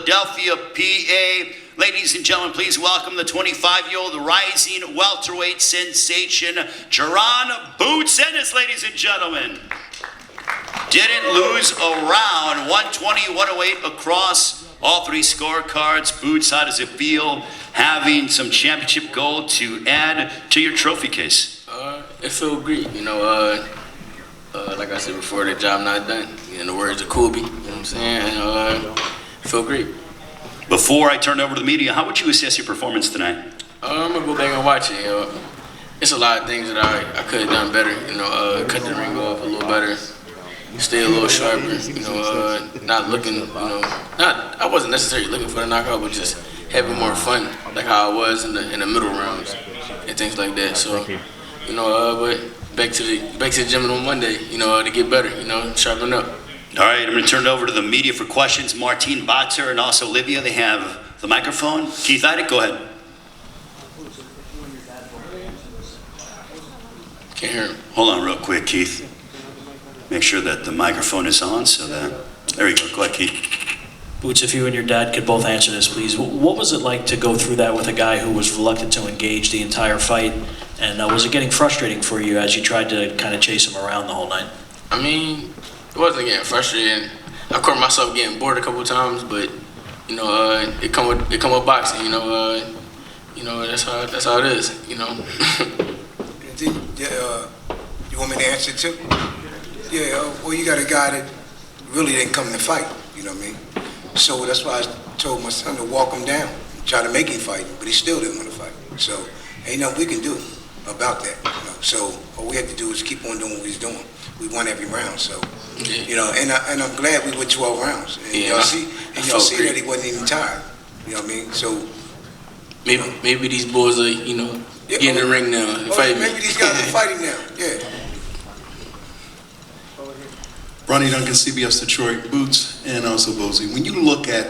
Philadelphia, PA. Ladies and gentlemen, please welcome the 25-year-old rising welterweight sensation, Jaron Ennis, ladies and gentlemen. Didn't lose a round, 120, 108 across all three scorecards. Boots, how does it feel having some championship gold to add to your trophy case? It feels great, you know. Like I said before, the job not done. In the words of Kobe, you know what I'm saying? It feel great. Before I turn over to the media, how would you assess your performance tonight? I'm gonna go back and watch it. You know, it's a lot of things that I could have done better. You know, cut the ring off a little better, stay a little sharper. You know, not looking. You know, I wasn't necessarily looking for the knockout, but just having more fun, like how I was in the middle rounds and things like that. So, you know, but back to the gym on Monday. You know, to get better. You know, sharpen up. All right, I'm going to turn it over to the media for questions. Martine Botzer and also Olivia, they have the microphone. Keith Idek, go ahead. Can't hear him. Hold on real quick, Keith. Make sure that the microphone is on so that... There you go. Go ahead, Keith. Boots, if you and your dad could both answer this, please. What was it like to go through that with a guy who was reluctant to engage the entire fight? And was it getting frustrating for you as you tried to kind of chase him around the whole night? I mean, it wasn't getting frustrating. I caught myself getting bored a couple of times, but you know, it come with boxing. You know, that's how it is. You know. You want me to answer too? Yeah. Well, you got a guy that really didn't come to fight. You know what I mean? So that's why I told my son to walk him down, try to make him fight, but he still didn't want to fight. So ain't nothing we can do about that. You know? So all we have to do is keep on doing what he's doing. We won every round, so you know, and I'm glad we went 12 rounds. And y'all see that he wasn't even tired. You know what I mean? So maybe these boys are, you know, get in the ring now and fight me. Maybe these guys are fighting now. Yeah. Ronnie Duncan, CBS Detroit. Boots and also Bozy. When you look at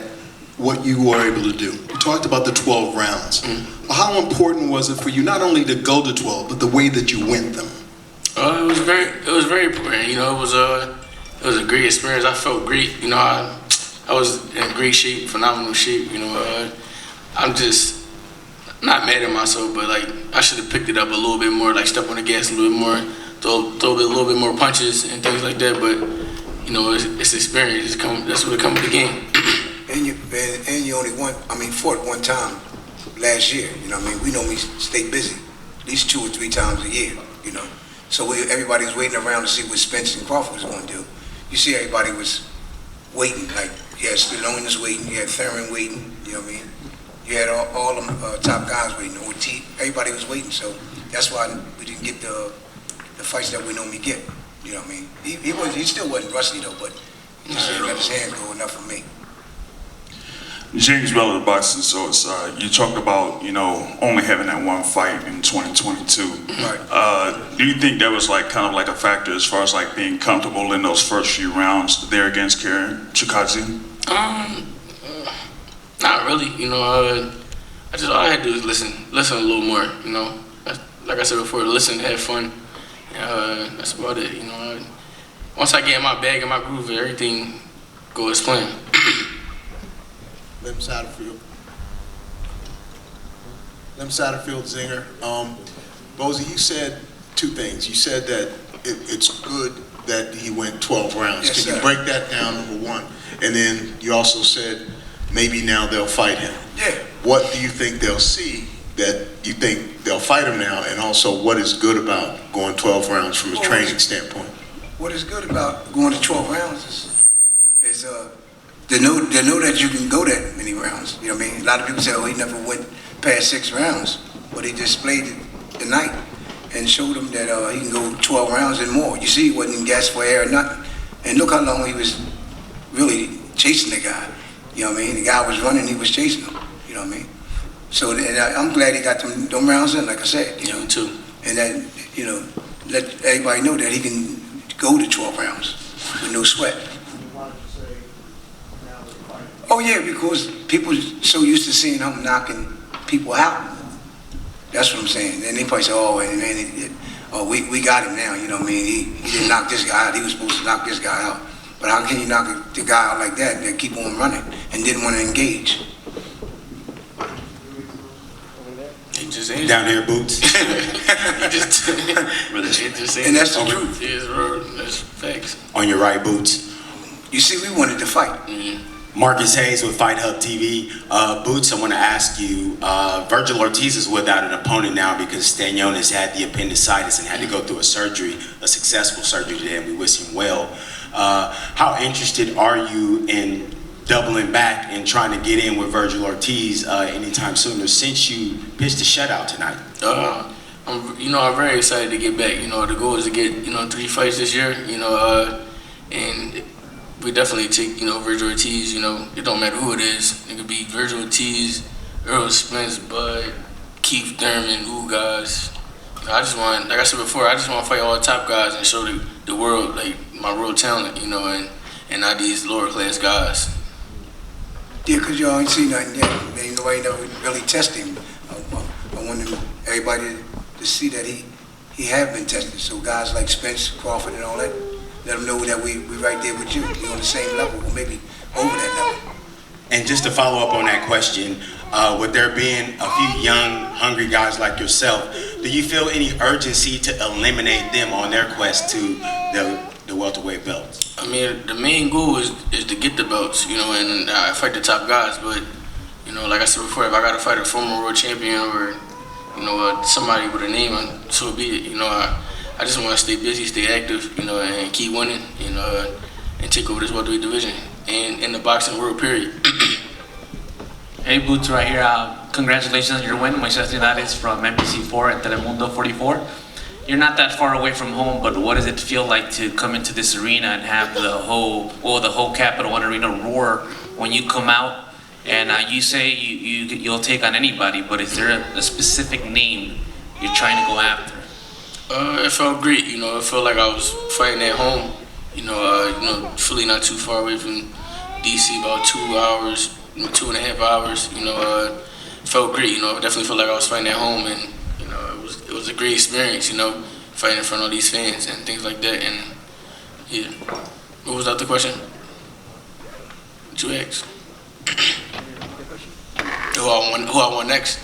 what you were able to do, you talked about the 12 rounds. Well, how important was it for you not only to go to 12, but the way that you went them? It was very important. You know, it was a great experience. I felt great. You know, I was in great shape, phenomenal shape. You know, I'm just not mad at myself, but like I should have picked it up a little bit more, like step on the gas a little bit more, throw a little bit more punches and things like that. But you know, it's experience. That's what it comes with the game. And you only fought one time last year. You know what I mean? We normally stay busy at least 2 or 3 times a year. You know. So everybody was waiting around to see what Spence and Crawford was going to do. You see everybody was waiting, like you had Stallone was waiting, you had Thurman waiting, you know what I mean? You had all them top guys waiting, Ortiz, everybody was waiting, so that's why we didn't get the fights that we normally get, you know what I mean? He still wasn't rusty though, but he just didn't let his hands go enough for me. James Bell of Boxing Source, you talked about, you know, only having that one fight in 2022. Right. Do you think that was like kind of like a factor as far as like being comfortable in those first few rounds there against CHUKHADZHIAN? Not really. You know, all I had to do is listen a little more. You know, like I said before, listen, have fun. That's about it. You know, once I get in my bag and my groove, everything goes as planned. Lem Satterfield. Lem Satterfield, Zinger. Bozy, you said 2 things. You said that it's good that he went 12 rounds. Yes, Can sir. you break that down, number 1? And then you also said maybe now they'll fight him. Yeah. What do you think they'll see that you think they'll fight him now? And also, what is good about going 12 rounds from a training standpoint? What is good about going to 12 rounds is they know that you can go that many rounds. You know what I mean? A lot of people say, oh, he never went past 6 rounds, but he displayed it tonight and showed them that he can go 12 rounds and more. You see, he wasn't gasped for air or nothing. And look how long he was really chasing the guy. You know what I mean? The guy was running, he was chasing him. You know what I mean? So and I'm glad he got them rounds in, like I said. You know, too. And that, you know, let everybody know that he can go to 12 rounds with no sweat. Oh yeah, because people so used to seeing him knocking people out. That's what I'm saying. And they probably say, oh, man, we got him now. You know what I mean? He didn't knock this guy out. He was supposed to knock this guy out. But how can you knock the guy out like that that keep on running and didn't want to engage? He just ain't Down here, Boots. he just And that's the truth. It is real. That's facts. On your right, Boots. You see, we wanted to fight. Marcus Hayes with Fight Hub TV. Boots, I want to ask you, Vergil Ortiz is without an opponent now because Stanionis had the appendicitis and had to go through a surgery, a successful surgery today, and we wish him well. How interested are you in doubling back and trying to get in with Vergil Ortiz anytime sooner since you pitched a shutout tonight? I'm very excited to get back. The goal is to get 3 fights this year. And we definitely take Vergil Ortiz. It don't matter who it is. It could be Vergil Ortiz, Earl Spence, Bud, Keith Thurman, guys. I just want, like I said before, I just want to fight all the top guys and show the world like my real talent. And not these lower class guys. Yeah, because y'all ain't seen nothing yet. Ain't nobody never really tested him. I want everybody to see that he have been tested. So guys like Spence, Crawford, and all that, let them know that we right there with you. We on the same level, or maybe over that level. And just to follow up on that question, with there being a few young, hungry guys like yourself, do you feel any urgency to eliminate them on their quest to the welterweight belts? I mean, the main goal is to get the belts, and I fight the top guys. But, like I said before, if I got to fight a former world champion or, somebody with a name, so be it. I just want to stay busy, stay active, and keep winning, and take over this welterweight division and in the boxing world, period. Hey, Boots, right here. Congratulations on your win. Moises Linares from NBC4 at Telemundo 44. You're not that far away from home, but what does it feel like to come into this arena and have the whole Capital One Arena roar when you come out? And you say you'll take on anybody, but is there a specific name you're trying to go after? It felt great. It felt like I was fighting at home. Philly not too far away from DC, about 2 hours, 2.5 hours. Felt great. Definitely felt like I was fighting at home, and it was a great experience, fighting in front of all these fans and things like that. And yeah, what was that the question? What you asked? Who I want next?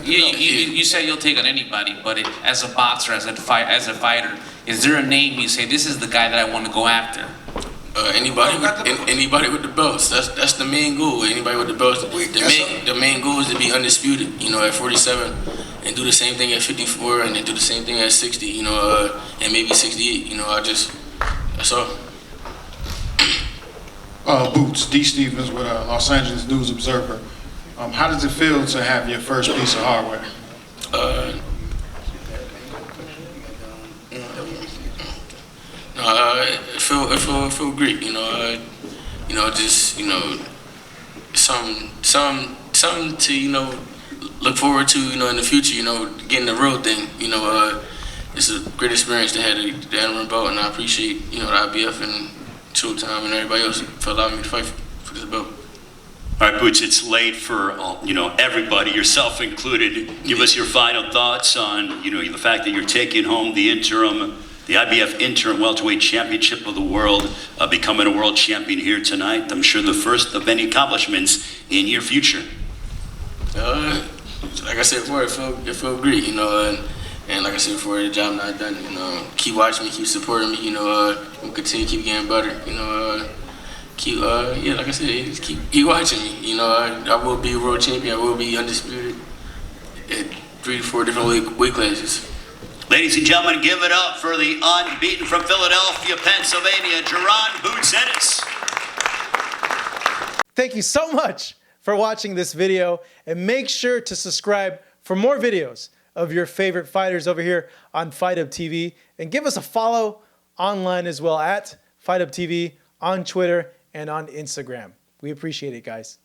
You say you'll take on anybody, but as a boxer, as a fighter, is there a name you say this is the guy that I want to go after? Anybody with the belts. That's the main goal. Anybody with the belts. The main goal is to be undisputed. At 47, and do the same thing at 54, and then do the same thing at 60. And maybe 68. That's all. Boots, D. Stevens with Los Angeles News Observer. How does it feel to have your first piece of hardware? It feel great. Something to look forward to. In the future. Getting the real thing. It's a great experience to have the Animal belt, and I appreciate the IBF and Showtime and everybody else for allowing me to fight for this belt. All right, Boots, it's late for everybody, yourself included. Give us your final thoughts on the fact that you're taking home the IBF interim welterweight championship of the world, becoming a world champion here tonight. I'm sure the first of many accomplishments in your future. Like I said before, it felt great, and like I said before, the job not done. Keep watching me, keep supporting me. We'll continue to keep getting better. Like I said, just keep watching me. I will be a world champion. I will be undisputed at 3 to 4 different weight classes. Ladies and gentlemen, give it up for the unbeaten from Philadelphia, Pennsylvania, Jaron Boots Ennis. Thank you so much for watching this video, and make sure to subscribe for more videos of your favorite fighters over here on Fight Hub TV, and give us a follow online as well at Fight Hub TV on Twitter and on Instagram. We appreciate it, guys.